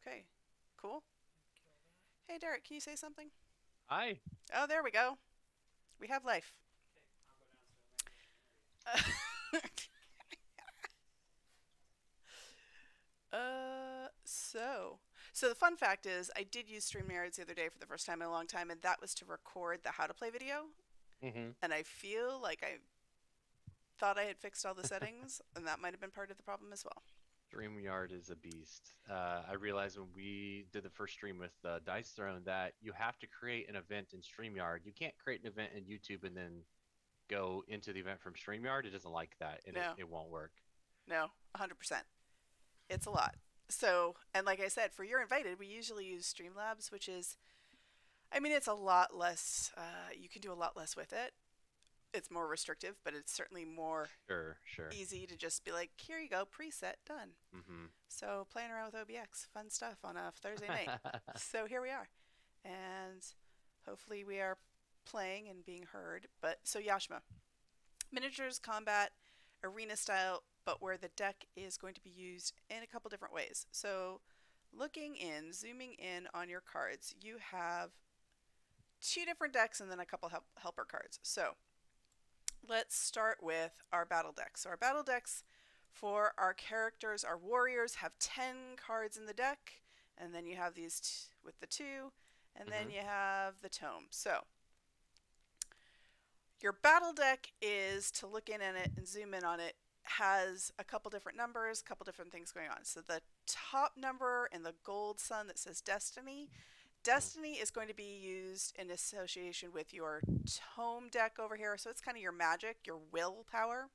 Okay. Cool. Hey, Derek, can you say something? Hi. Oh, there we go. We have life. So the fun fact is, I did use StreamYards the other day for the first time in a long time, and that was to record the how to play video. hmm And I feel like I thought I had fixed all the settings, and that might have been part of the problem as well. StreamYard is a beast. I realized when we did the first stream with Dice Throne that you have to create an event in StreamYard. You can't create an event in YouTube and then go into the event from StreamYard. It doesn't like that, and it, No, it won't work. no, 100%. It's a lot. So, and like I said, for You're Invited, we usually use Streamlabs, which is, I mean, it's a lot less, you can do a lot less with it. It's more restrictive, but it's certainly more Sure, sure. easy to just be like, here you go, preset, done. hmm So playing around with OBX, fun stuff on a Thursday night. So here we are, and hopefully we are playing and being heard. But so Yashima, miniatures, combat, arena style, but where the deck is going to be used in a couple different ways. So looking in, zooming in on your cards, you have two different decks and then a couple helper cards. So let's start with our battle decks. So our battle decks for our characters, our warriors have 10 cards in the deck, and then you have these with the two, and then hmm you have the tome. So your battle deck is to look in it and zoom in on it, has a couple different numbers, a couple different things going on. So the top number in the gold sun that says Destiny, Destiny is going to be used in association with your tome deck over here. So it's kind of your magic, your willpower.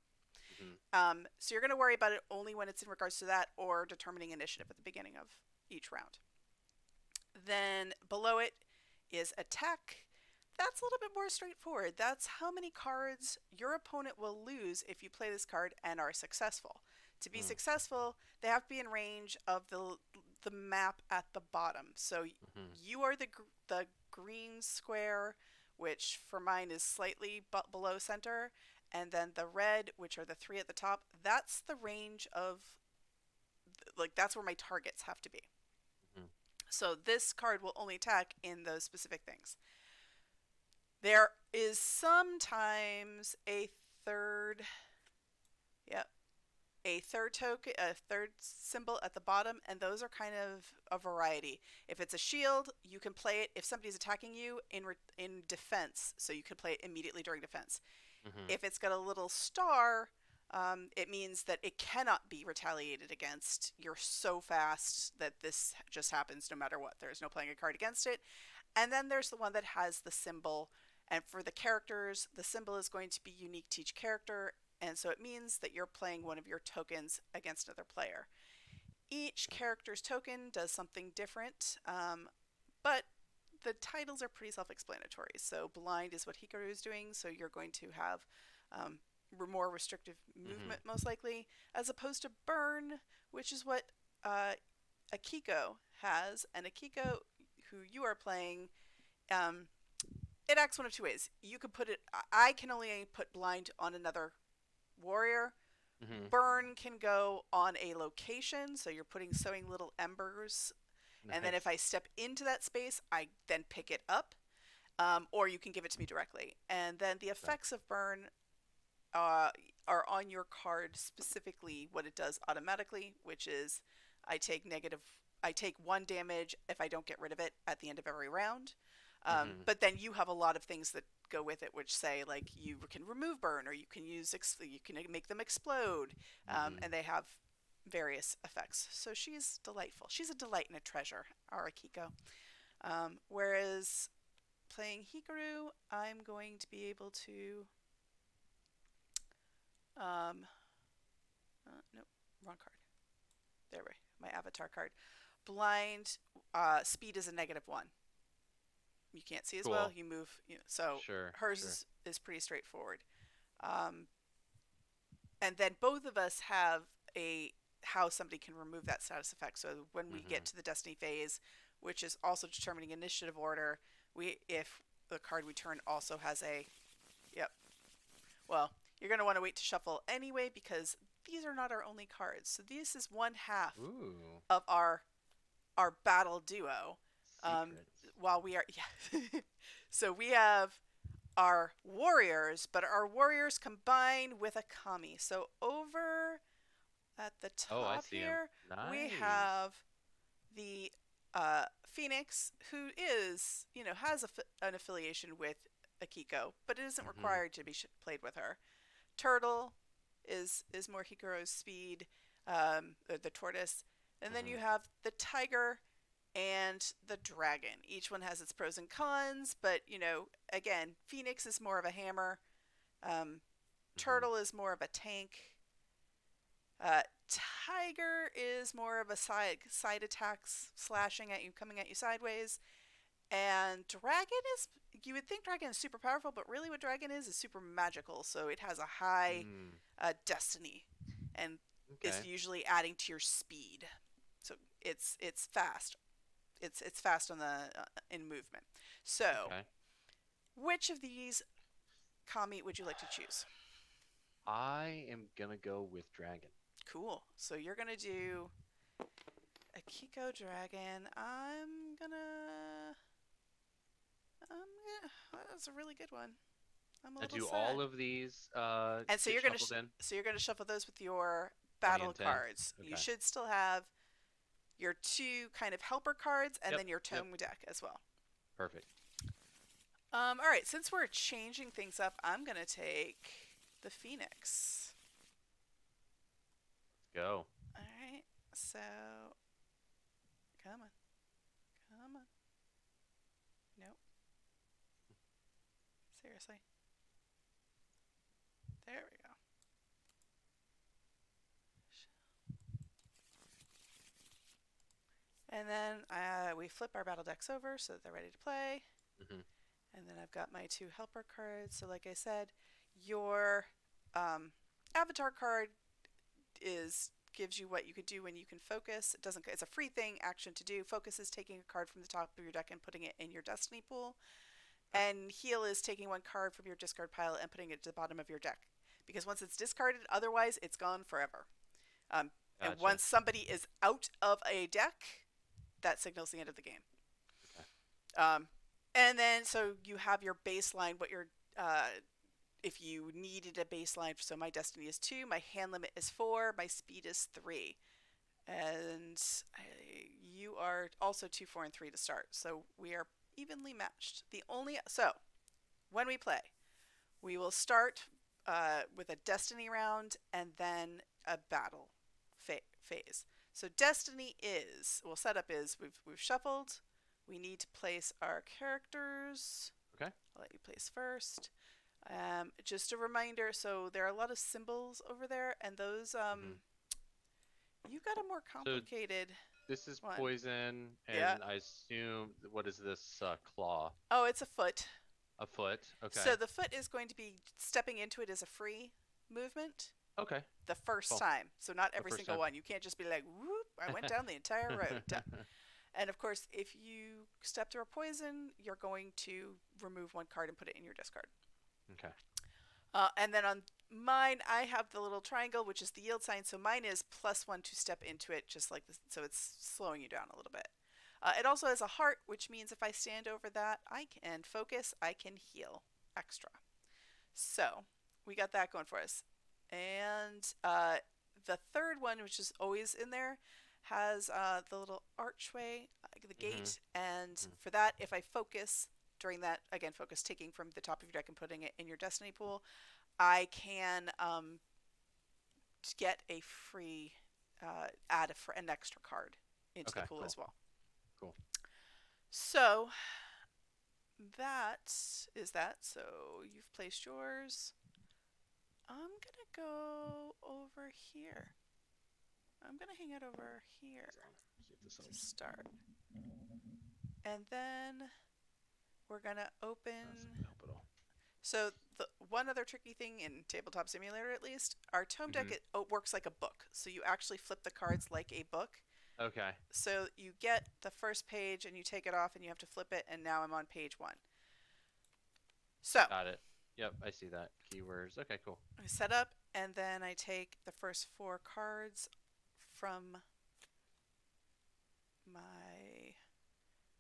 hmm So you're going to worry about it only when it's in regards to that or determining initiative at the beginning of each round. Then below it is attack. That's a little bit more straightforward. That's how many cards your opponent will lose if you play this card and are successful. To be successful, they have to be in range of the map at the bottom. So hmm you are the green square, which for mine is slightly below center, and then the red, which are the three at the top. That's the range of, like, that's where my targets have to be. hmm So this card will only attack in those specific things. There is sometimes a third, yep, a third token, a third symbol at the bottom, and those are kind of a variety. If it's a shield, you can play it if somebody's attacking you in defense, so you can play it immediately during defense. hmm If it's got a little star, it means that it cannot be retaliated against. You're so fast that this just happens no matter what. There's no playing a card against it. And then there's the one that has the symbol. And for the characters, the symbol is going to be unique to each character. And so it means that you're playing one of your tokens against another player. Each character's token does something different, but the titles are pretty self-explanatory. So blind is what Hikaru is doing, so you're going to have more restrictive hmm movement most likely, as opposed to burn, which is what uh, Akiko has. And Akiko, who you are playing, um, it acts one of two ways. You could put it. I can only put blind on another warrior. hmm Burn can go on a location, so you're putting sowing little embers, and then if I Nice. step into that space, I then pick it up, or you can give it to me directly. And then the Okay. effects of burn uh, are on your card, specifically what it does automatically, which is I take one damage if I don't get rid of it at the end of every round. hmm But then you have a lot of things that go with it, which say like you can remove burn, or you can you can make them explode, hmm and they have various effects. So she's delightful. She's a delight and a treasure, our Akiko. Whereas playing Hikaru, I'm going to be able to. Um, nope, wrong card. There we my avatar card. Blind speed is a -1. You can't see as well. Cool. You move, so Sure, hers sure. is pretty straightforward. Um, and then both of us have a how somebody can remove that status effect. So when we get hmm to the destiny phase, which is also determining initiative order, we if the card we turn also has a yep. Well, you're going to want to wait to shuffle anyway because these are not our only cards. So this is one half Ooh. of our our battle duo. Um, Secrets. while we are, yeah. So we have our warriors, but our warriors combine with a kami. So over at the Oh, I top see him. here, we Nice. have the Phoenix, who is, has an affiliation with Akiko, but it isn't Mhm. required to be played with her. Turtle is more Hikaru's speed, the tortoise, and then you Mhm. have the tiger and the dragon. Each one has its pros and cons, but again, Phoenix is more of a hammer. Um, Mhm. Turtle is more of a tank. Uh, Tiger is more of a side attacks, slashing at you, coming at you sideways. And Dragon is, you would think Dragon is super powerful, but really what Dragon is super magical. So it has a high Mm. destiny, and is Okay. usually adding to your speed. So it's fast. It's fast on the in movement. So Okay. which of these kami would you like to choose? I am gonna go with dragon. Cool. So you're gonna do Akiko Dragon. That's a really good one. I'm a I little do sad. all of these And so get you're gonna shuffled in so you're gonna shuffle those with your 20 battle and 10. cards. You Okay. should still have your two kind of helper cards and Yep. then your Yep. tome deck as well. Perfect. All right, since we're changing things up, I'm gonna take the Phoenix. Go. All right, so come on, come on. Nope, seriously. There we go. And then we flip our battle decks over so that they're ready to play. Mhm. And then I've got my two helper cards. So, like I said, your um, avatar card is gives you what you could do when you can focus. It doesn't. It's a free thing, action to do. Focus is taking a card from the top of your deck and putting it in your destiny pool. Okay. And heal is taking one card from your discard pile and putting it to the bottom of your deck. Because once it's discarded, otherwise it's gone forever. Um, and Gotcha. once somebody is out of a deck, that signals the end of the game. Okay. Um, and then so you have your baseline, what your if you needed a baseline. So my destiny is 2, my hand limit is 4, my speed is 3, and you are also 2, 4, and 3 to start. So we are evenly matched. The only so when we play, we will start with a destiny round and then a battle phase. So destiny is setup is we've shuffled. We need to place our characters. Okay. I'll let you place first. Just a reminder. So there are a lot of symbols over there, and those Mhm. you've got a more So complicated this is one. poison, Yeah. and I assume what is this claw? Oh, it's a foot. A foot. So Okay. the foot is going to be stepping into it as a free movement Okay. the first Cool. time. So not The every first single time. one. You can't just be like, whoop, I went down the entire road. Done. And of course, if you step through a poison, you're going to remove one card and put it in your discard. Okay. And then on mine, I have the little triangle, which is the yield sign. So mine is +1 to step into it, just like this. So it's slowing you down a little bit. It also has a heart, which means if I stand over that, I can focus, I can heal extra. So we got that going for us. And the third one, which is always in there, has the little archway, the Mhm. gate. And Mhm. for that, if I focus during that, again, focus taking from the top of your deck and putting it in your destiny pool, I can get a free, add an extra card into the Okay. pool Cool. as well. Cool. So that is that. So you've placed yours. I'm gonna go over here. I'm gonna hang it over here See if this to helps. start. And then we're gonna That's not gonna open. help at all. So the one other tricky thing in Tabletop Simulator, at least, our tome deck Mhm. works like a book. So you actually flip the cards like a book. Okay. So you get the first page and you take it off and you have to flip it. And now I'm on page 1. So Got it. Yep. I see that. Keywords. Okay. Cool. I set up and then I take the first 4 cards from my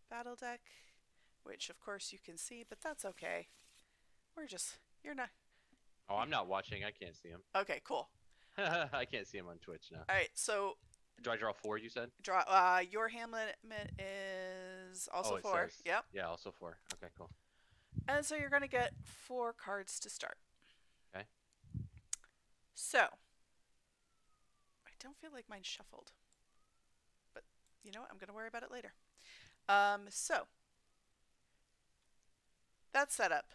battle deck, which of course you can see, but that's okay. You're not. Oh, I'm not watching. I can't see him. Okay, cool. I can't see him on Twitch now. All right, so Do I draw 4, you said? draw. Your hand limit is also Oh, it 4. says. Yep. Yeah, also 4. Okay, cool. And so you're gonna get 4 cards to start. Okay. So I don't feel like mine's shuffled, but you know what? I'm gonna worry about it later. So that's set up.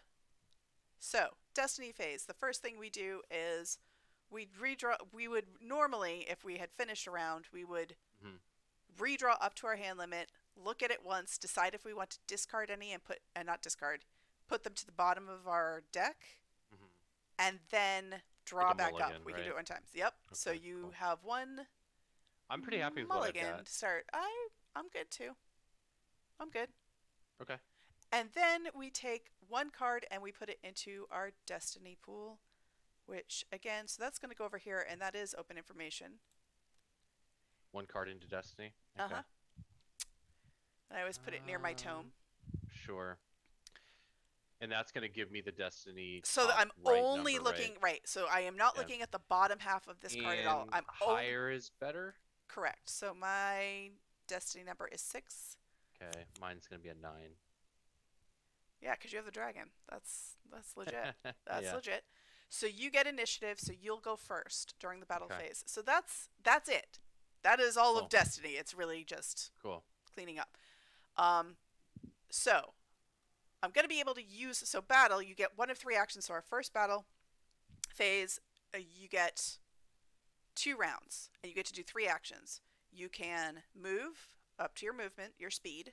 So Destiny phase. The first thing we do is we'd redraw. We would normally, if we had finished a round, we would Hmm. redraw up to our hand limit, look at it once, decide if we want to discard any and not discard, put them to the bottom of our deck, Hmm. and then draw Like a back up. mulligan, We can right? do it one time. Yep. So Okay, you cool. have one I'm pretty happy with what I've mulligan got. to start. I'm good too. I'm good. Okay. And then we take one card and we put it into our Destiny pool, which again, so that's going to go over here, and that is open information. 1 card into Destiny. Uh Okay. huh. I always put it near my tome. Sure. And that's going to give me the Destiny So top I'm right only number, looking right? right. So I am not Yeah. looking at the bottom half of this card at all. And I'm higher is better? correct. So my Destiny number is 6. Okay. Mine's going to be a 9. Yeah, because you have the dragon. That's legit. That's Yeah. legit. So you get initiative. So you'll go first during the battle Okay. phase. So that's it. That is all Cool. of Destiny. It's really just Cool. cleaning up. So I'm going to be able to use, so battle, you get 1 of 3 actions. So our first battle phase, you get 2 rounds, and you get to do 3 actions. You can move up to your movement, your speed.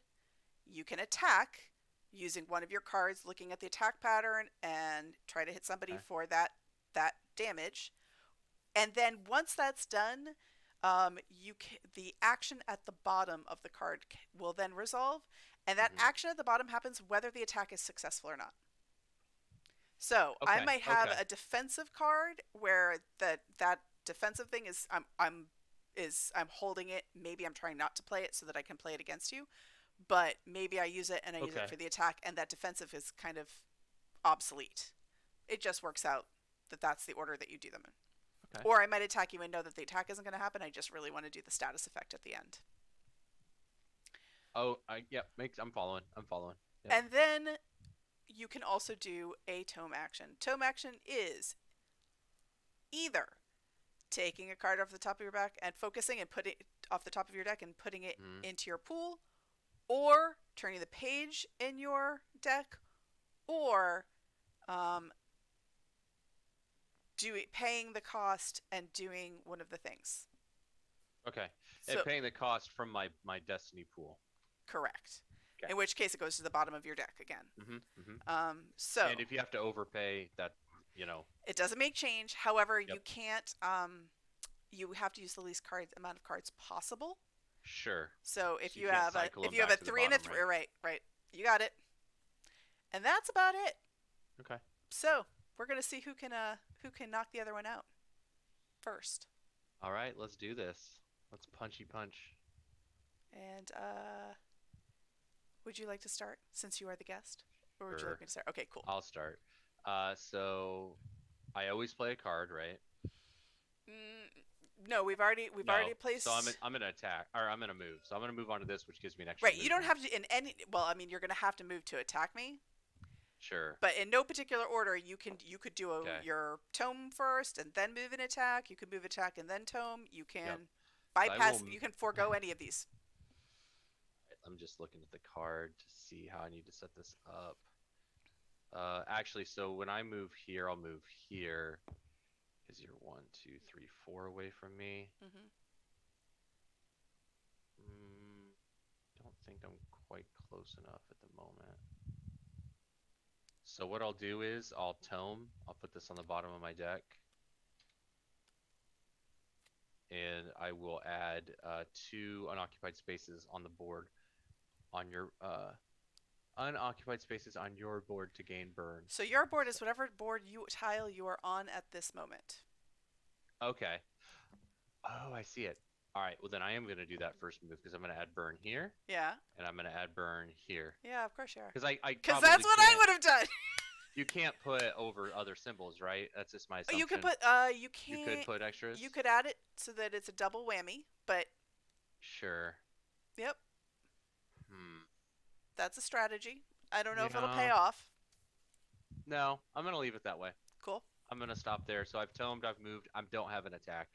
You can attack using one of your cards, looking at the attack pattern, and try to hit somebody Okay. for that damage. And then once that's done, the action at the bottom of the card will then resolve, and that action at the bottom happens whether the attack is successful or not. So I Okay. might have Okay. a defensive card where that defensive thing is I'm holding it. Maybe I'm trying not to play it so that I can play it against you, but maybe I use it and I use it Okay. for the attack, and that defensive is kind of obsolete. It just works out that that's the order that you do them in. Okay. Or I might attack you and know that the attack isn't going to happen. I just really want to do the status effect at the end. Oh, yep. I'm following. I'm following. Yep. And then you can also do a tome action. Tome action is either taking a card off the top of your back and focusing and putting it off the top of your deck and putting it into your pool, or turning the page in your deck, or paying the cost and doing one of the things. Okay. So, and paying the cost from my Destiny pool. Correct. Okay. In which case it goes to the bottom of your deck again. So and if you have to overpay, that it doesn't make change. However, Yep. you can't. You have to use the least amount of cards possible. Sure. So if So you you can't have cycle if them you have back a to the 3 and a bottom, 3, right, you got it. And that's about it. Okay. So we're gonna see who can knock the other one out first. All right, let's do this. Let's punchy punch. And would you like to start since you are the guest, or would you Sure. like me to start? Okay, cool. I'll start. So I always play a card, right? No, we've already placed. So I'm gonna attack, or I'm gonna move. So I'm gonna move on to this, which gives me an extra. Right, you don't movement. have to in any. Well, I mean, you're gonna have to move to attack me. Sure. But in no particular order, you could do Okay. your tome first and then move an attack. You could move attack and then tome. You can Yep. bypass. You can forego any of these. I'm just looking at the card to see how I need to set this up. Actually, so when I move here, I'll move here because you're 1, 2, 3, 4 away from me. Don't think I'm quite close enough at the moment. So what I'll do is I'll tome. I'll put this on the bottom of my deck. And I will add 2 unoccupied spaces on the board on your unoccupied spaces on your board to gain burn. So your board is whatever board tile you are on at this moment. Okay. Oh, I see it. All right. Well, then I am gonna do that first move because I'm gonna add burn here, Yeah. and I'm gonna add burn here. Yeah, of course you are. Because I Because probably that's what I can't. would have done. You can't put over other symbols, right? That's just my You could assumption. put you You could can't put extras. you could add it so that it's a double whammy, but Sure. yep, Hmm. that's a strategy. I don't know if it'll pay Yeah. off. No, I'm gonna leave it that way. Cool. I'm gonna stop there. So I've tomed, I've moved. I don't have an attack.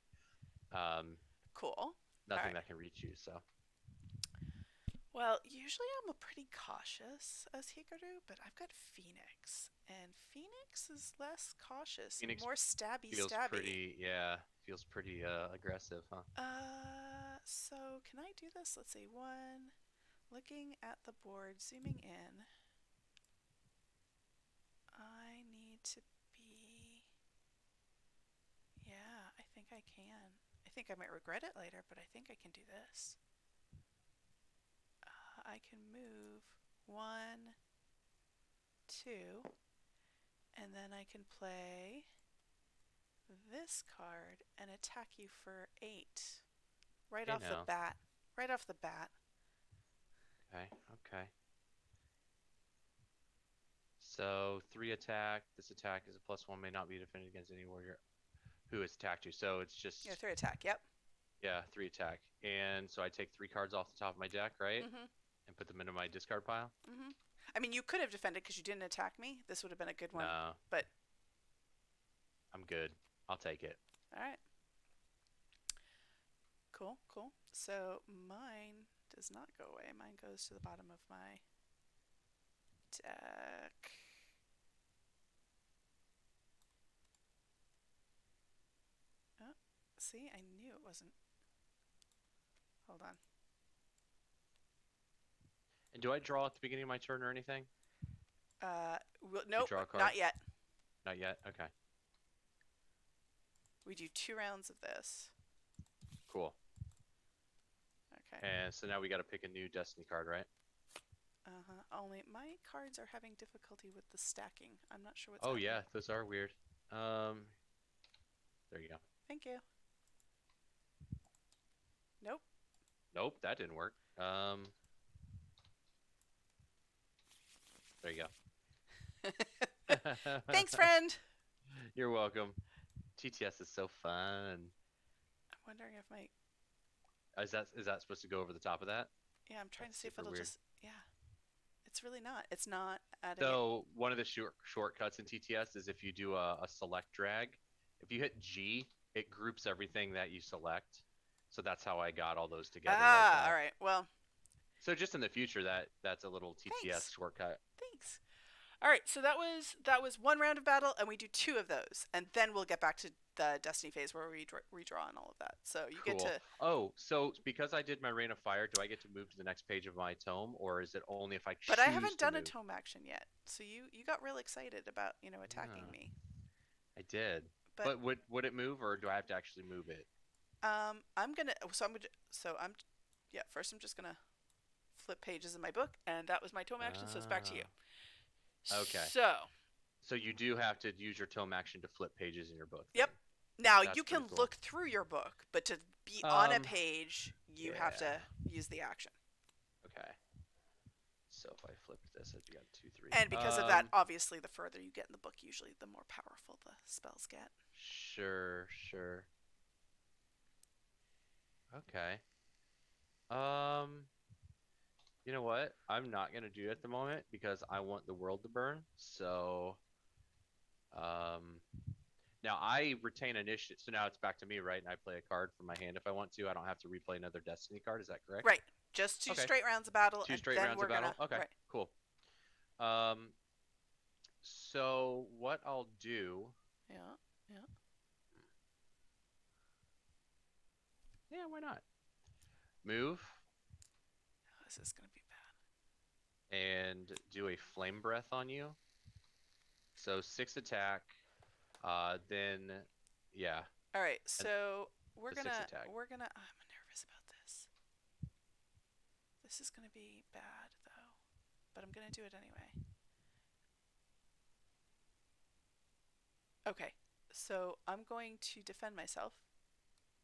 Um, Cool. All nothing right. that can reach you. So Well, usually I'm a pretty cautious as Hikaru, but I've got Phoenix, and Phoenix is less cautious and Phoenix more stabby feels stabby. pretty. Yeah, feels pretty aggressive, huh? So can I do this? Let's see. One, looking at the board, zooming in. I need to be. Yeah, I think I can. I think I might regret it later, but I think I can do this. I can move one, two, and then I can play this card and attack you for 8 right Hey off the now. bat. Right off the bat. Okay. Okay. So 3 attack. This attack is a +1. May not be defended against any warrior who has attacked you. So it's Yeah, just 3 attack. Yep. yeah, 3 attack. And so I take 3 cards off the top of my deck, right? Mhm. And put them into my discard pile. Mhm. I mean, you could have defended because you didn't attack me. This would have been a good one. No, But I'm good. I'll take it. all right. Cool. Cool. So mine does not go away. Mine goes to the bottom of my deck. Oh, see, I knew it wasn't. Hold on. And do I draw at the beginning of my turn or anything? Nope, draw a card? not yet. Not yet. Okay. We do 2 rounds of this. Cool. Okay. And so now we got to pick a new Destiny card, right? Only my cards are having difficulty with the stacking. I'm not sure what's Oh happening. yeah, those are weird. There you go. Thank you. Nope. Nope, that didn't work. There you go. Thanks, friend. You're welcome. TTS is so fun. I'm wondering if my Is that supposed to go over the top of that? yeah. I'm trying That's to see if super it'll weird. just yeah. It's really not. It's not adding it. So one of the shortcuts in TTS is if you do a select drag, if you hit G, it groups everything that you select. So that's how I got all those together like that. All right. Well, So just in the future, that's a little TTS thanks. shortcut. Thanks. All right. So that was 1 round of battle, and we do 2 of those, and then we'll get back to the Destiny phase where we redraw and all of that. So you Cool. get to. Oh, so because I did my Rain of Fire, do I get to move to the next page of my tome, or is it only if I choose But I haven't to done a move? tome action yet. So you got real excited about attacking Yeah, me. I did. But But would it move, or do I have to actually move it? I'm gonna. So I'm. Yeah. First, I'm just gonna flip pages in my book, and that was my tome action. So it's back to you. Okay. So. So you do have to use your tome action to flip pages in your book. Yep. Then. Now That's you can pretty cool. look through your book, but to be on a Um, page, you have to yeah. use the action. Okay. So if I flip this, I'd be on 2, 3. And because of that, obviously, the further you get in the book, usually the more powerful the spells get. Sure, sure. Okay. Um, you know what? I'm not gonna do it at the moment because I want the world to burn. So, um, now I retain initiative. So now it's back to me, right? And I play a card from my hand if I want to. I don't have to replay another Destiny card. Is that correct? Right. Just 2 Okay. straight rounds of battle, 2 and straight then rounds we're of battle. gonna. Okay, Right. cool. Um, so what I'll do, Yeah. Yeah. yeah, why not? Move Oh, this is gonna be bad. and do a flame breath on you. So 6 attack. Then yeah, All right. and So we're the 6 gonna. attack. We're gonna. I'm nervous about this. This is gonna be bad though, but I'm gonna do it anyway. Okay. So I'm going to defend myself.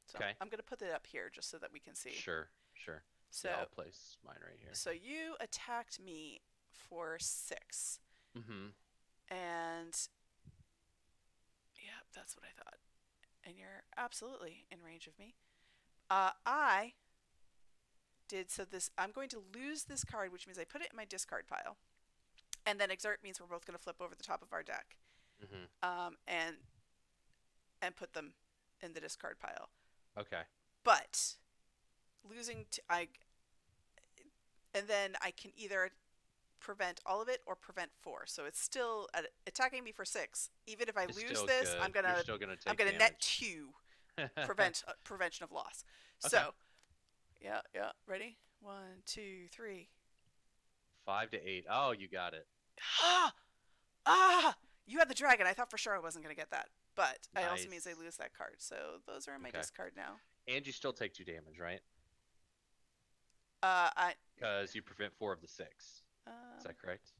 So Okay. I'm going to put it up here just so that we can see. Sure. Sure. So, Yeah, I'll place mine right here. so you attacked me for 6. Mm-hmm. And yeah, that's what I thought. And you're absolutely in range of me. I did so this. I'm going to lose this card, which means I put it in my discard pile, and then exert means we're both going to flip over the top of our deck, Mm-hmm. and put them in the discard pile. Okay. But I and then I can either prevent all of it or prevent 4. So it's still attacking me for 6. Even if I It's lose still this, good. You're still gonna I'm take gonna net damage. 2 prevention of loss. Okay. So yeah, yeah. Ready? 1, 2, 3. 5 to 8. Oh, you got it. Ah, ah! You had the dragon. I thought for sure I wasn't gonna get that, but it also means I Nice. lose that card. So those are in my Okay. discard now. And you still take 2 damage, right? I Because you prevent 4 of the 6. Is um, that correct?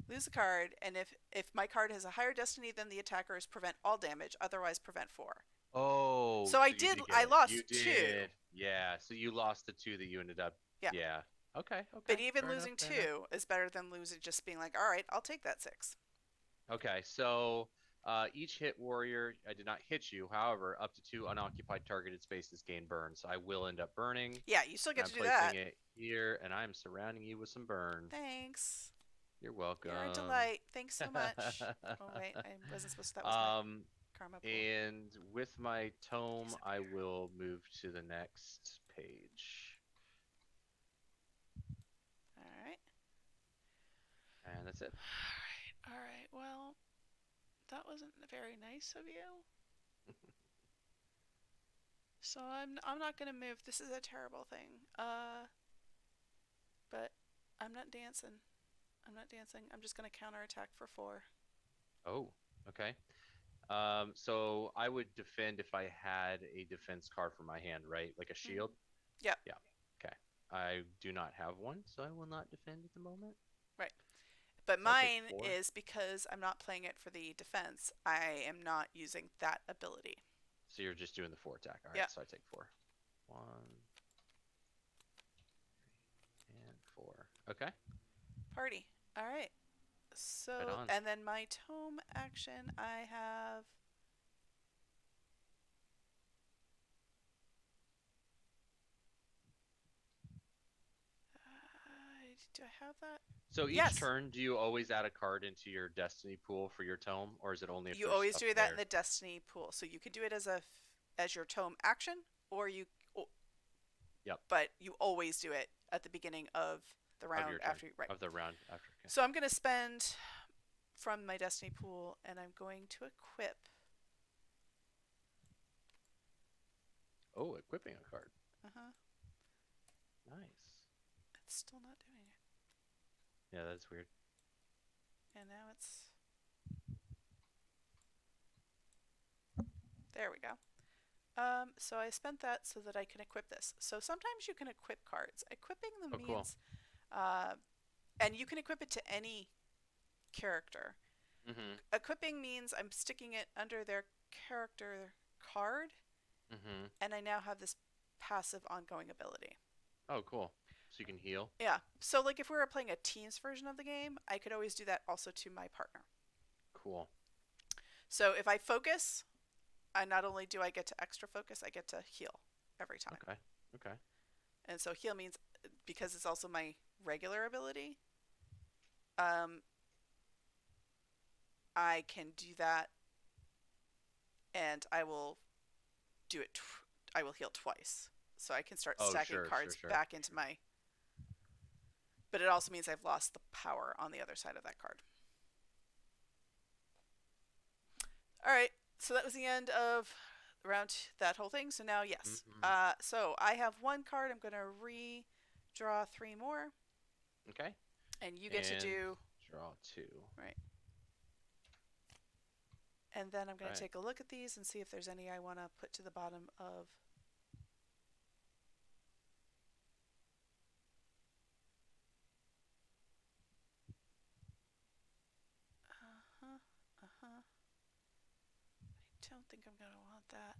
lose a card, and if my card has a higher destiny than the attacker's, prevent all damage. Otherwise, prevent 4. Oh, So I so you did. did get I it. You lost 2. did. Yeah. So you lost the 2 that you ended up. Yeah. Yeah. Okay. Okay. But even Fair enough. losing Fair enough. 2 is better than losing just being like, all right, I'll take that 6. Okay. So each hit warrior, I did not hit you. However, up to 2 unoccupied targeted spaces gain burn. So I will end up burning. Yeah, you still And get I'm to do that. placing it here, and I'm surrounding you with some burn. Thanks. You're welcome. You're a delight. Thanks so much. Oh wait, I wasn't supposed to. That was my karma pool. And with my tome, I will move to the next page. All right. And that's it. All right. All right. Well, that wasn't very nice of you. So I'm not gonna move. This is a terrible thing. But I'm not dancing. I'm not dancing. I'm just gonna counterattack for 4. Oh, okay. So I would defend if I had a defense card for my hand, right? Like a shield? Yep. Yeah. Okay. I do not have one, so I will not defend at the moment. Right. But So I take mine 4. is because I'm not playing it for the defense. I am not using that ability. So you're just doing the 4 attack. All right, Yep. so I take 4. 1, 3, and 4. Okay. Party. All right. Right So, on. and then my tome action, I have. Do I have that? So each Yes. turn, do you always add a card into your destiny pool for your tome, or is it only if You there's always a do that player? in the destiny pool. So you could do it as your tome action, or you. Yep. But you always do it at the beginning of the Of round your turn. after you. Right. Of the round after. Okay. So I'm going to spend from my destiny pool, and I'm going to equip. Oh, equipping a card. Uh huh. Nice. It's still not doing it. Yeah, that's weird. And now it's. There we go. So I spent that so that I can equip this. So sometimes you can equip cards. Equipping them means, cool. And you can equip it to any character. Mm-hmm. Equipping means I'm sticking it under their character card, and I now have this passive ongoing ability. Oh, cool. So you can heal? Yeah. So like if we were playing a teens version of the game, I could always do that also to my partner. Cool. So if I focus, not only do I get to extra focus, I get to heal every time. Okay. Okay. And so heal means, because it's also my regular ability, I can do that, and I will do it. I will heal twice, so I can start stacking cards back into my. But it also means I've lost the power on the other side of that card. All right, so that was the end of around that whole thing. So now, yes. So I have 1 card. I'm going to redraw 3 more. Okay. And you get to do. Draw 2. Right. And then I'm going to take a look at these and see if there's any I want to put to the bottom of. I don't think I'm going to want that.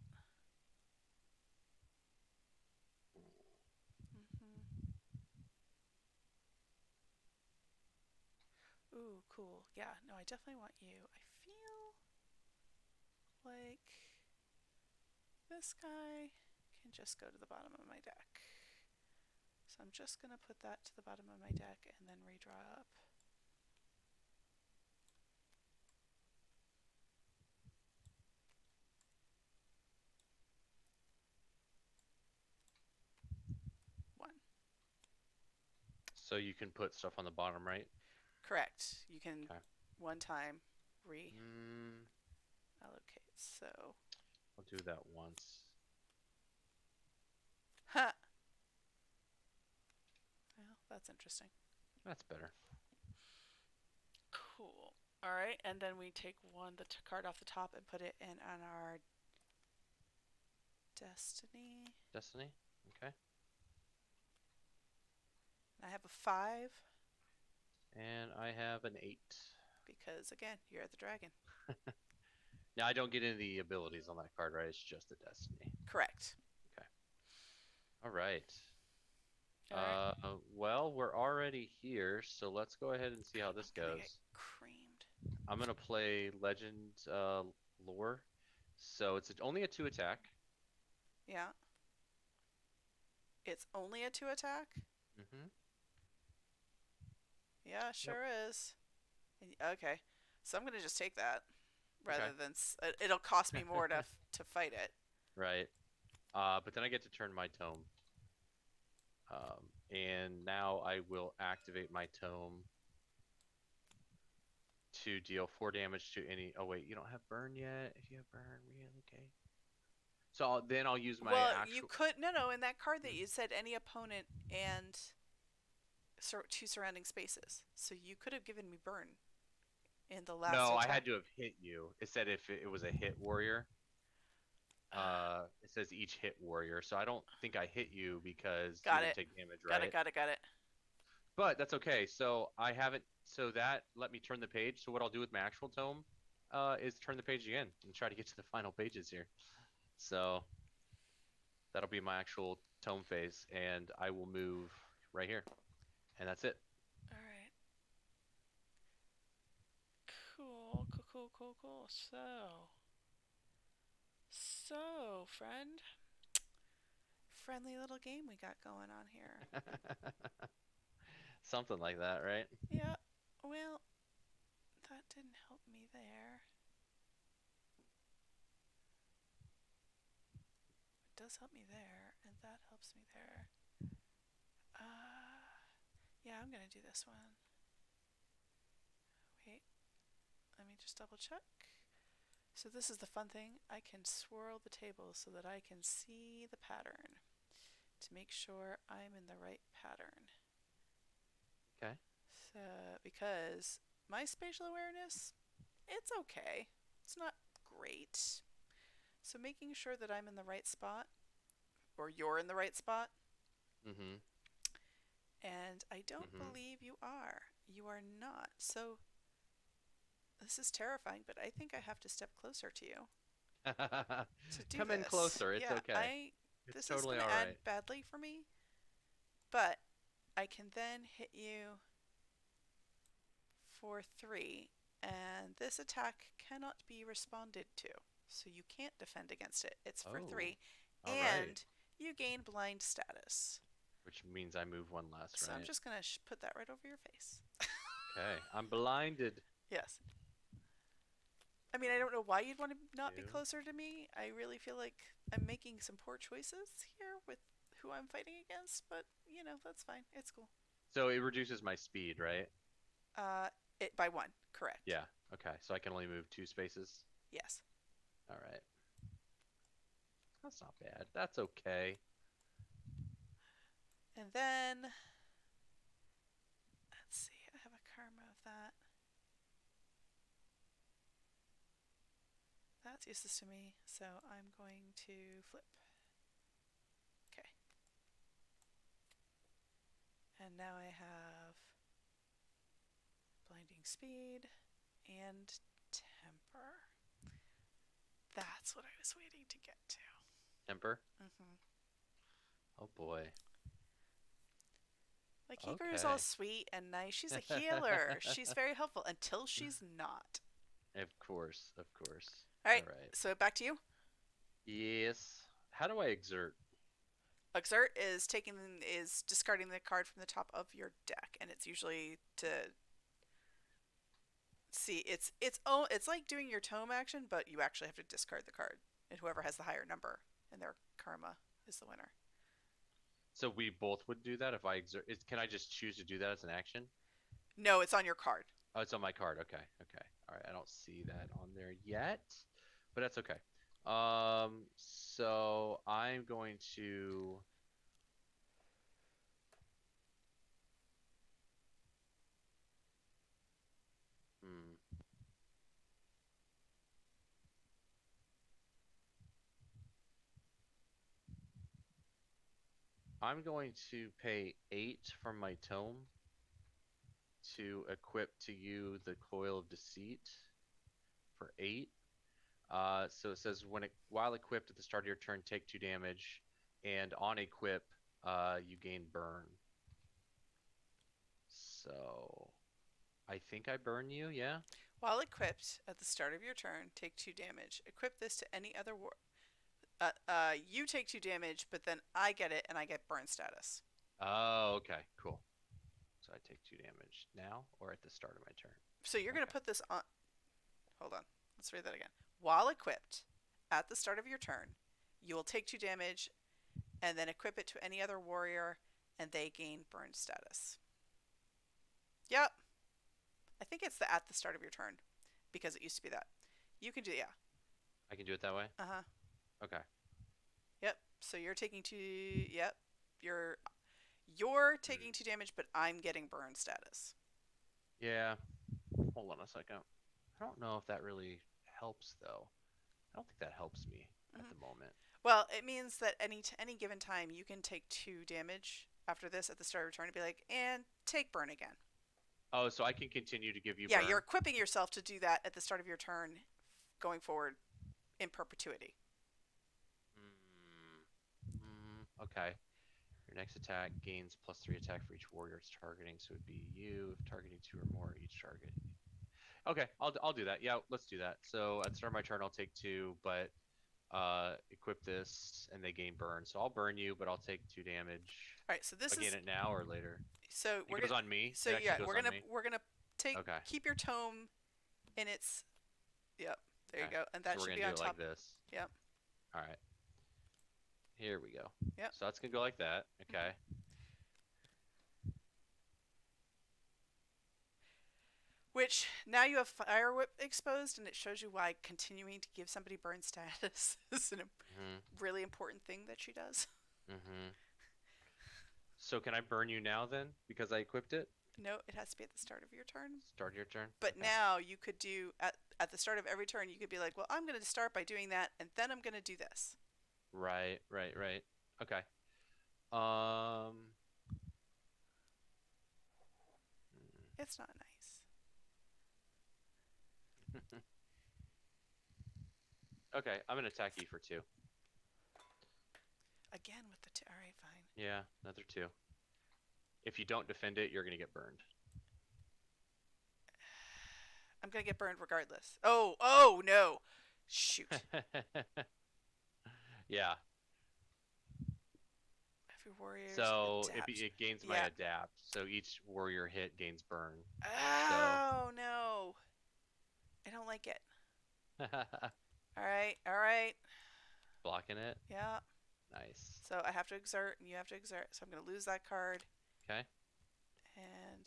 Ooh, cool. Yeah, no, I definitely want you. I feel like this guy can just go to the bottom of my deck. So I'm just going to put that to the bottom of my deck and then redraw up. One. So you can put stuff on the bottom right. Correct. You can Okay. one time reallocate. Mm, So, I'll do that once. ha. Well, that's interesting. That's better. Cool. All right, and then we take the card off the top and put it in on our destiny. Destiny. Okay. And I have a 5 And I have an 8. because again, you're the dragon. Now I don't get any of the abilities on that card, right? It's just a destiny. Correct. Okay. All right. All right. Well, we're already here, so let's go ahead and see how this I'm gonna get goes. creamed. I'm gonna play Legend Lore, so it's only a 2 attack. Yeah. It's only a 2 attack? Mm-hmm. Yeah, Yep. sure is. Okay. So I'm going to just take that rather Okay. than it'll cost me more to fight it. Right. But then I get to turn my tome. And now I will activate my tome to deal 4 damage to any. Oh wait, you don't have burn yet. If you have burn, reallocate. So then I'll use my Well, you actual. could no in that card that you said any opponent and 2 surrounding spaces. So you could have given me burn in the last No, I attack. had to have hit you. It said if it was a hit warrior. It says each hit warrior, so I don't think I hit you because you Got didn't it. take damage, Got it. right? Got it. Got it. But that's okay. So I haven't. So that let me turn the page. So what I'll do with my actual tome, is turn the page again and try to get to the final pages here. So that'll be my actual tome phase, and I will move right here, and that's it. All right. Cool. Cool. Cool. Cool. Cool. So, friendly little game we got going on here. Something like that, right? Yeah. Well, that didn't help me there. It does help me there, and that helps me there. Yeah, I'm gonna do this one. Wait, let me just double check. So this is the fun thing. I can swirl the table so that I can see the pattern to make sure I'm in the right pattern. Okay. So, because my spatial awareness, it's okay. It's not great. So making sure that I'm in the right spot, or you're in the right spot, Mm-hmm. and I don't Mm-hmm. believe you are. You are not. So this is terrifying, but I think I have to step closer to you to do Come in this. closer. It's Yeah, okay. It's this is totally going all to end right. badly for me, but I can then hit you for 3, and this attack cannot be responded to. So you can't defend against it. It's for Oh, 3, all right. and you gain blind status. Which means I move one less, So I'm right? just going to put that right over your face. Okay. I'm blinded. Yes. I mean, I don't know why you'd want to not be 2. closer to me. I really feel like I'm making some poor choices here with who I'm fighting against, but that's fine. It's cool. So it reduces my speed, right? Uh, it by 1, correct? Yeah. Okay. So I can only move 2 spaces. Yes. All right. That's not bad. That's okay. And then let's see. I have a karma of that. That's useless to me, so I'm going to flip. Okay. And now I have blinding speed and temper. That's what I was waiting to get to. Temper. Mm-hmm. Oh boy. Like Hikaru's all Okay. sweet and nice. She's a healer. She's very helpful until she's not. Of course, of course. All All right, right. so back to you. Yes. How do I exert? Exert is discarding the card from the top of your deck, and it's usually to see it's like doing your tome action, but you actually have to discard the card, and whoever has the higher number in their karma is the winner. So we both would do that if I exert. Can I just choose to do that as an action? No, it's on your card. Oh, it's on my card. Okay, okay. All right. I don't see that on there yet, but that's okay. So I'm going to. Hmm, I'm going to pay 8 from my tome to equip to you the Coil of Deceit for 8. So it says while equipped at the start of your turn, take 2 damage, and on equip, you gain burn. So I think I burn you, yeah? While equipped at the start of your turn, take 2 damage. Equip this to any other war. You take 2 damage, but then I get it and I get burn status. Oh, okay, cool. So I take 2 damage now or at the start of my turn. So you're going to Okay. put this on. Hold on. Let's read that again. While equipped at the start of your turn, you will take 2 damage and then equip it to any other warrior and they gain burn status. Yep. I think it's the at the start of your turn because it used to be that. You can do, yeah. I can do it that way? Uh huh. Okay. Yep. So you're taking two. Yep. You're taking Hmm. 2 damage, but I'm getting burn status. Yeah. Hold on a second. I don't know if that really helps though. I don't think that helps me at Hmm. the moment. Well, it means that any given time you can take 2 damage after this at the start of your turn and be like, and take burn again. Oh, so I can continue to give you Yeah, you're burn? equipping yourself to do that at the start of your turn, going forward in perpetuity. Okay. Your next attack gains +3 attack for each warrior it's targeting, so it'd be you if targeting 2 or more each target. Okay, I'll do that. Yeah, let's do that. So at the start of my turn, I'll take 2, but equip this and they gain burn. So I'll burn you, but I'll take 2 damage. All right, so this Again, is it now or later? so It goes on me. so It yeah actually goes we're on gonna me. we're gonna take Okay. keep your tome in its. Yep, there you Okay. go, and So that we're should gonna be do on it top. like this. Yep, All right. Here we go. yep. So that's gonna go like that. Okay. Hmm. Which now you have Fire Whip exposed, and it shows you why continuing to give somebody burn status is a Mhm. really important thing that she does. Mhm. So can I burn you now then because I equipped it? No, it has to be at the start of your turn. Start your turn. But Okay. now you could do at the start of every turn, you could be like, well, I'm going to start by doing that, and then I'm going to do this. Right, right, right. Okay. Um, It's not nice. okay, I'm gonna attack you for 2. Again with the all right, fine. Yeah, another 2. If you don't defend it, you're gonna get burned. I'm going to get burned regardless. Oh no. Shoot. Yeah. Every warrior's So adapt. it gains my Yeah. adapt. So each warrior hit gains burn. So Oh no. I don't like it. All right. All right. blocking it. Yeah. Nice. So I have to exert and you have to exert. So I'm going to lose that card. Okay. And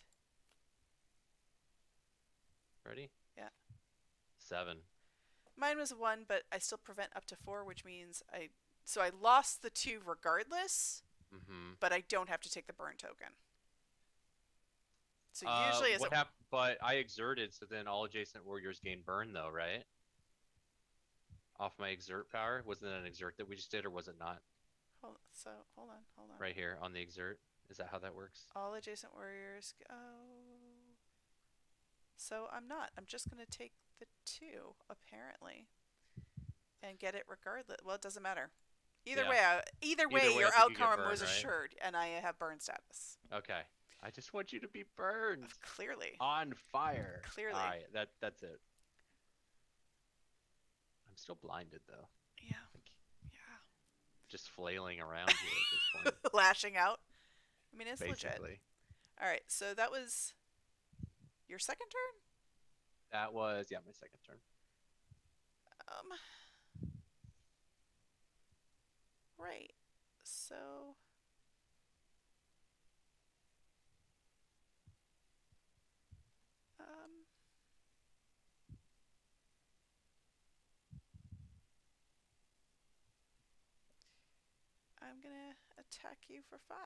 Ready? yeah. 7. Mine was 1, but I still prevent up to 4, which means I lost the 2 regardless, Mm-hmm. but I don't have to take the burn token. So usually as What happened? But I exerted, so then all adjacent warriors gain burn, though, right? Off my exert power. Wasn't it an exert that we just did, or was it not? hold on. Right here on the exert. Is that how that works? All adjacent warriors go. So I'm not. I'm just going to take the 2 apparently and get it regardless. Well, it doesn't matter. Either Yeah. way, either way, Either way, your I think you get outcome burn, was right? assured, and I have burn status. Okay. I just want you to be burned. Clearly. On fire. All Clearly. right, that's it. I'm still blinded though. Yeah. Like Yeah. just flailing around here at this point. Lashing out. I mean, it's legit. Basically. All right. So that was your second turn? That was my second turn. Um, right. So um I'm going to attack you for 5.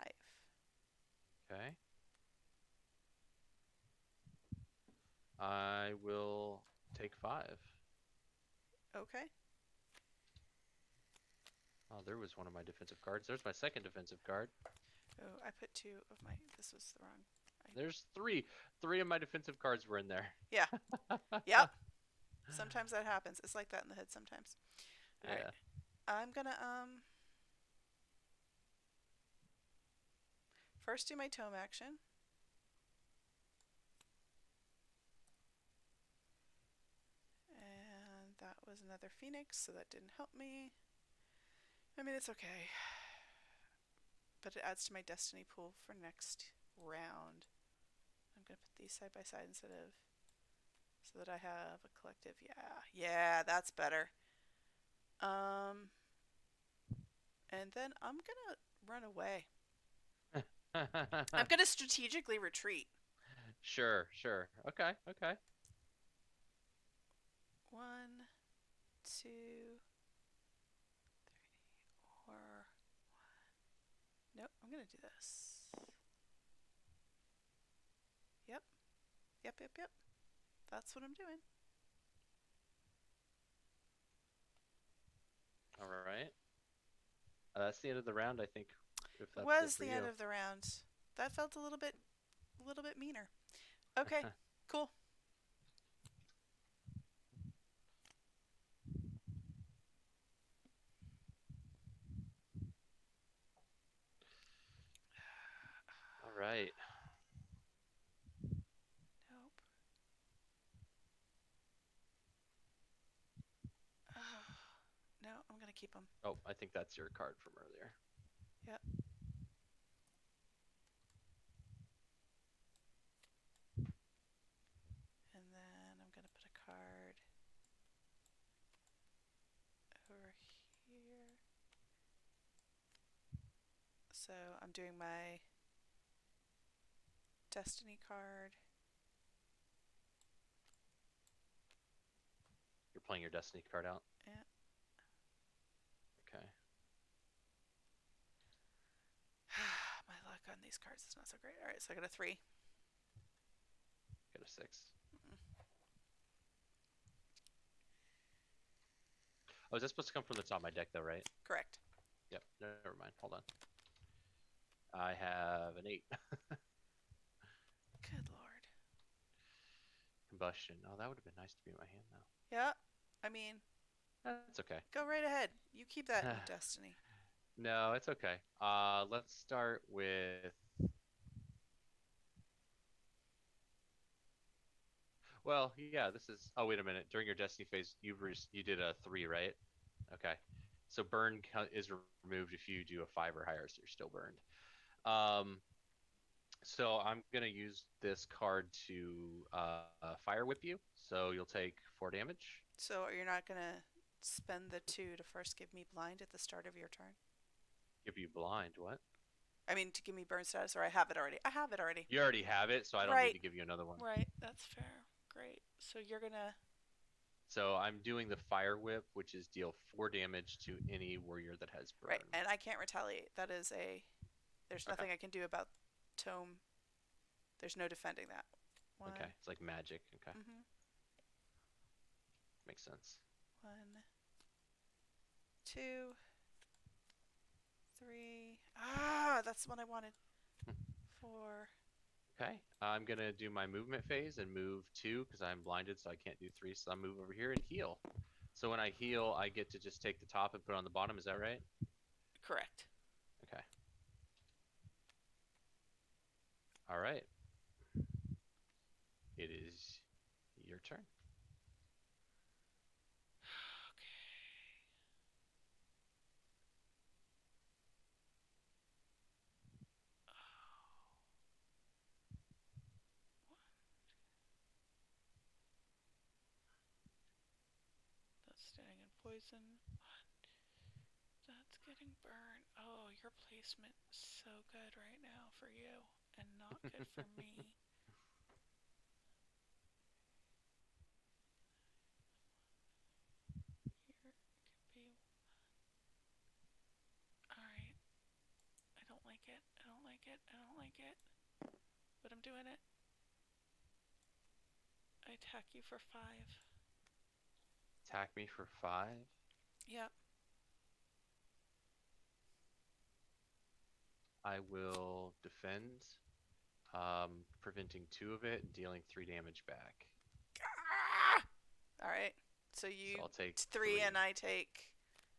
Okay. I will take 5. Okay. Oh, there was one of my defensive cards. There's my second defensive card. Oh, I put 2 of my. This was the wrong. There's 3. 3 of my defensive cards were in there. Yeah. Yep. Sometimes that happens. It's like that in the head sometimes. All Yeah. right. I'm going to first do my tome action. And that was another Phoenix, so that didn't help me. I mean, it's okay. But it adds to my destiny pool for next round. I'm going to put these side by side instead of... so that I have a collective. Yeah. Yeah, that's better. And then I'm going to run away. I'm going to strategically retreat. Sure. Okay. 1, 2, 3, or 1. Nope, I'm going to do this. Yep. That's what I'm doing. All right. That's the end of the round, I think. If It that's was for the you. end of the round. That felt a little bit meaner. Okay, cool. All right. Nope. No, I'm gonna keep them. Oh, I think that's your card from earlier. Yep. And then I'm gonna put a card over here. So I'm doing my destiny card. You're playing your destiny card out? Yeah. Okay. My luck on these cards is not so great. Alright, so I got a 3. Got a 6. Oh, is that supposed to come from the top of my deck, though, right? Correct. Yep. Never mind. Hold on. I have an 8. Good lord. Combustion. Oh, that would have been nice to be in my hand, though. Yeah. I mean, That's okay. go right ahead. You keep that in destiny. No, it's okay. Let's start with... Well, yeah, this is... Oh, wait a minute. During your destiny phase, you did a 3, right? Okay. So burn is removed if you do a 5 or higher, so you're still burned. So I'm going to use this card to fire whip you. So you'll take 4 damage. So you're not going to spend the 2 to first give me blind at the start of your turn? Give you blind, what? I mean, to give me burn status, or I have it already. I have it already. You already have it, so I don't need to give you another one. Right, that's fair. Great. So you're going to... So I'm doing the fire whip, which is deal 4 damage to any warrior that has burn. Right, and I can't retaliate. That is a... There's nothing I can do about tome. There's no defending that. 1. Okay, it's like magic. Okay. Mm-hmm. Makes sense. 1, 2, 3. Ah, that's the one I wanted. 4. Okay, I'm going to do my movement phase and move 2 because I'm blinded, so I can't do 3. So I'll move over here and heal. So when I heal, I get to just take the top and put it on the bottom. Is that right? Correct. Okay. All right. It is your turn. That's standing in poison. That's getting burned. Oh, your placement is so good right now for you, and not good for me. Here could be. Alright. I don't like it. I don't like it. I don't like it. But I'm doing it. I attack you for 5. Attack me for 5. Yep. I will defend, preventing 2 of it and dealing 3 damage back. Ah! Alright. So So you I'll take 3 and I take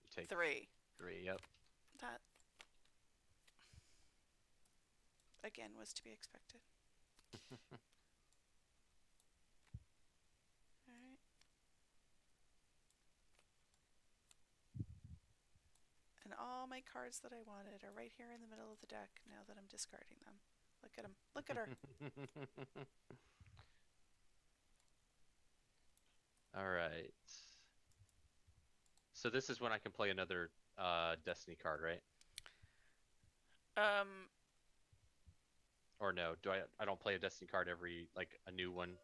You take 3. 3, yep. That, again, was to be expected. Alright. And all my cards that I wanted are right here in the middle of the deck now that I'm discarding them. Look at them. Look at her. All right. So this is when I can play another Destiny card, right? Um, Or no? I don't play a Destiny card every like a new one.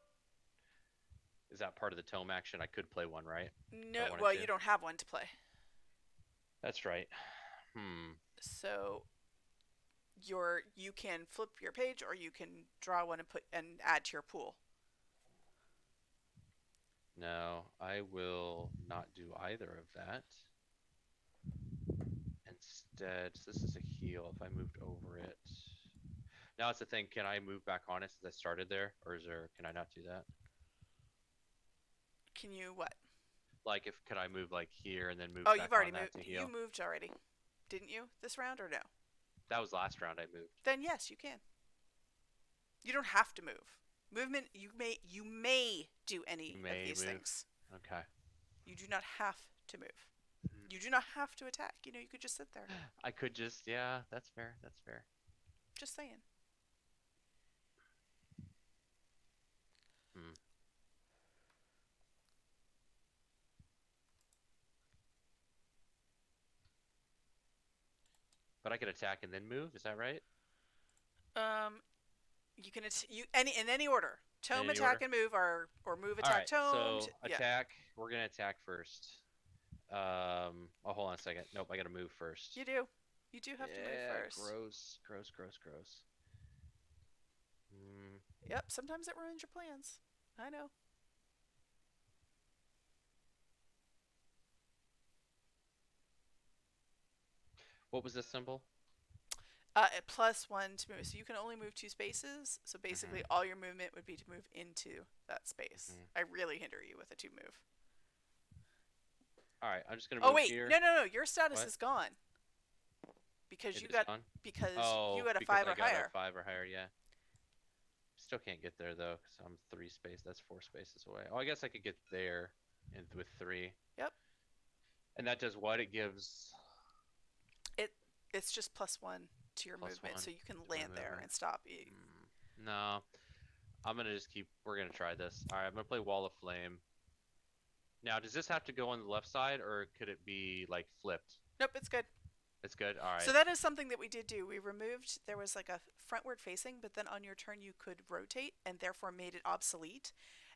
Is that part of the tome action? I could play one, right? If no, I wanted well, to. you don't have one to play. That's right. Hmm. So you can flip your page or you can draw one and put and add to your pool. No, I will not do either of that. Instead, so this is a heal. If I moved over it. Now it's the thing, can I move back on it since I started there? Or can I not do that? Can you what? Like if could I move like here and then move Oh, back you've already on that moved. to You heal? moved already, didn't you? This round or no? That was last round I moved. Then yes, you can. You don't have to move. Movement. You may do You any of may these move. things. Okay. You do not have to move. You do not have to attack. You know, you could just sit there. I could just, yeah, that's fair. That's fair. Just saying. Hmm. But I could attack and then move. Is that right? Um, you can in any order. In Tome, any attack, order? and move, or move, All attack, right. tome. So Yeah. attack. We're gonna attack first. Oh, hold on a second. Nope, I gotta move first. You do. You do have to move Yeah, first. gross, gross, gross, gross. Hmm. Yep. Sometimes it ruins your plans. I know. What was this symbol? +1 to move. So you can only move 2 spaces. So Mm-hmm. basically, all your movement would be to move into that space. Mm-hmm. I really hinder you with a 2 move. All right, I'm just gonna Oh move wait, here. no, no, no. Your status What? is gone because It you is got gone. because you Oh, got a because 5 I or got higher. a 5 or higher. Yeah. Still can't get there though, because I'm 3 space. That's 4 spaces away. Oh, I guess I could get there, with 3. Yep. And that does what? It gives It it's just +1 to your plus movement, 1 so you can to my land there movement. and stop. No, I'm gonna just keep. We're gonna try this. All right, I'm gonna play Wall of Flame. Now, does this have to go on the left side, or could it be like flipped? Nope, it's good. It's good. All So right. that is something that we did do. We removed there was like a frontward facing, but then on your turn you could rotate and therefore made it obsolete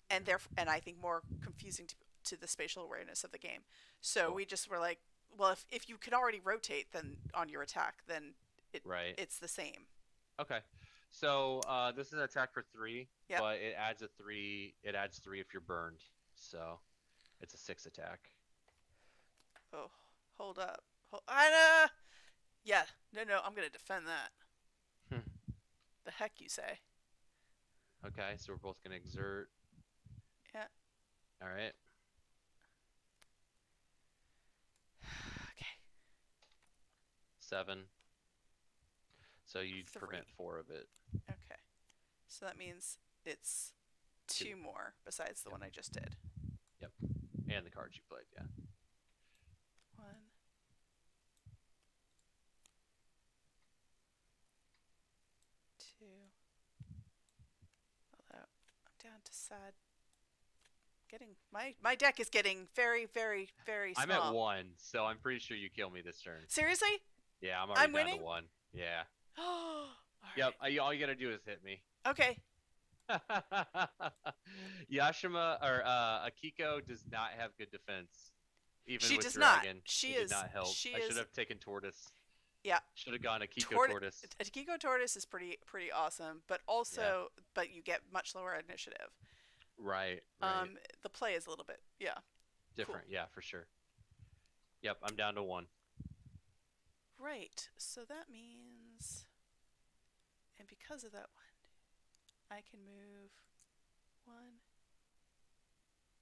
and Mhm. therefore and I think more confusing to the spatial awareness of the game. So Cool. we just were like, well, if you could already rotate then on your attack, then it Right. it's the same. Okay. So this is an attack for 3, Yep. but it adds a 3. It adds 3 if you're burned. So it's a 6 attack. Oh, hold up. I yeah. No, no, I'm going to defend that. Hmm. The heck you say? Okay, so we're both gonna exert. Yeah. All right. Okay. 7. So you'd 3. prevent 4 of it. Okay. So that means it's Two. two more besides the Yep. one I just did. Yep. And the cards you played. Yeah. One, two. Although I'm down to sad. Getting my deck is getting very, very, very I'm at small. one, so I'm pretty sure you kill me this turn. Seriously? Yeah, I'm already I'm down to winning? one. Yeah. Oh, Yep. alright. All you gotta do is hit me. Okay. Yashima or Akiko does not have good defense, even She with does not. Dragon. She He did is, not help. she I should is, have taken Tortoise. yeah. Should have gone Akiko Tort Tortoise. Akiko Tortoise is pretty awesome, but Yeah. also, but you get much lower initiative. Right. Right. The play is a little bit, yeah, cool. Different. Yeah, for sure. Yep. I'm down to one. Right. So that means, and because of that one, I can move one,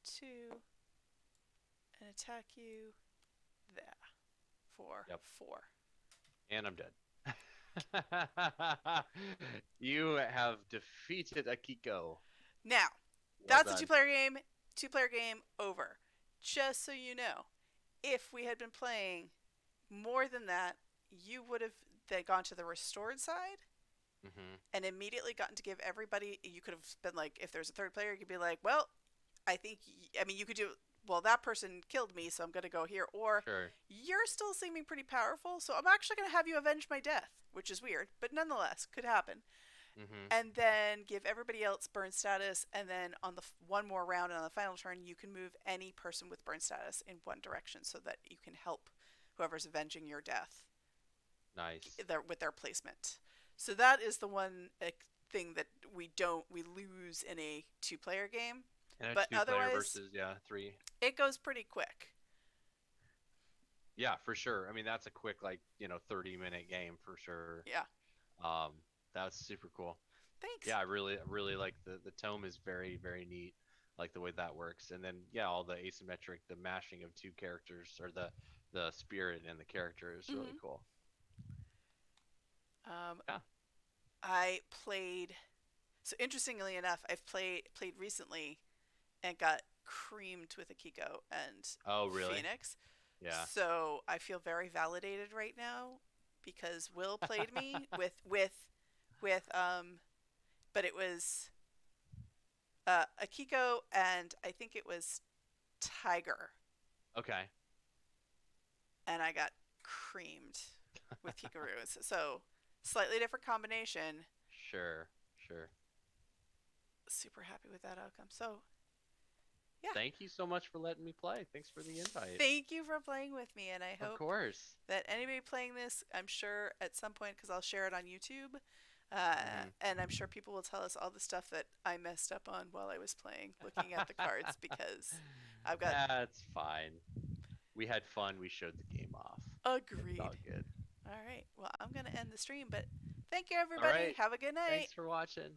two, and attack you there for Yep. 4. And I'm dead. You have defeated Akiko. Now, Well that's a done. two-player game. Two-player game over. Just so you know, if we had been playing more than that, you would have then gone to the restored side Hmm. and immediately gotten to give everybody. You could have been like, if there's a third player, you could be like, well, I think, I mean, you could do, well, that person killed me, so I'm going to go here. Or Sure. you're still seeming pretty powerful, so I'm actually going to have you avenge my death, which is weird, but nonetheless, could happen. Hmm. And then give everybody else burn status, and then on the one more round and on the final turn, you can move any person with burn status in one direction so that you can help whoever's avenging your death Nice. with their placement. So that is the one thing that we lose in a two-player game, And a but two-player otherwise versus, yeah, three. it goes pretty quick. Yeah, for sure. I mean, that's a quick, like, 30-minute game for sure. Yeah. Um, that's super cool. Thanks. Yeah, I really like the tome is very, very neat. Like the way that works. And then, yeah, all the asymmetric, the mashing of two characters or the spirit and the character is really Hmm. cool. Um, Yeah. I played. So interestingly enough, I've played recently and got creamed with Akiko and Oh, really? Phoenix. Yeah. So I feel very validated right now because Will played me with but it was Akiko and I think it was Tiger, Okay. and I got creamed with Hikaru. So slightly different combination. Sure. Sure. Super happy with that outcome. So yeah, Thank you so much for letting me play. Thanks for the invite. thank you for playing with me, and I Of hope course. that anybody playing this, I'm sure at some point, because I'll share it on YouTube, Hmm. and I'm sure people will tell us all the stuff that I messed up on while I was playing, looking at the cards, because I've got That's fine. We had fun. We showed the game off. It's agreed. all good. All right, well, I'm going to end the stream, but thank you, All everybody. right. Have a good night. Thanks for watching.